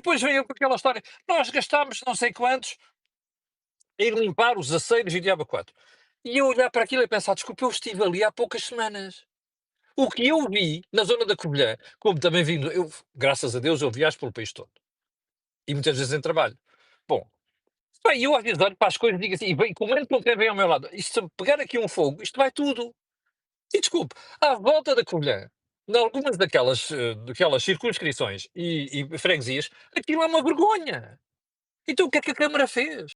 depois vem eu com aquela história, nós gastámos não sei quantos a ir limpar os aceiros e diabo 4. E eu olhar para aquilo e pensar, desculpa, eu estive ali há poucas semanas. O que eu vi na zona da Covilhã, como também vindo, eu, graças a Deus, eu viajo pelo país todo. E muitas vezes em trabalho. Bom, bem, eu às vezes olho para as coisas e digo assim, e bem, como é que não quer ver ao meu lado? Isto, se eu pegar aqui um fogo, isto vai tudo. E desculpe, à volta da Covilhã, em algumas daquelas circunscrições e freguesias, aquilo é uma vergonha. Então o que é que a Câmara fez?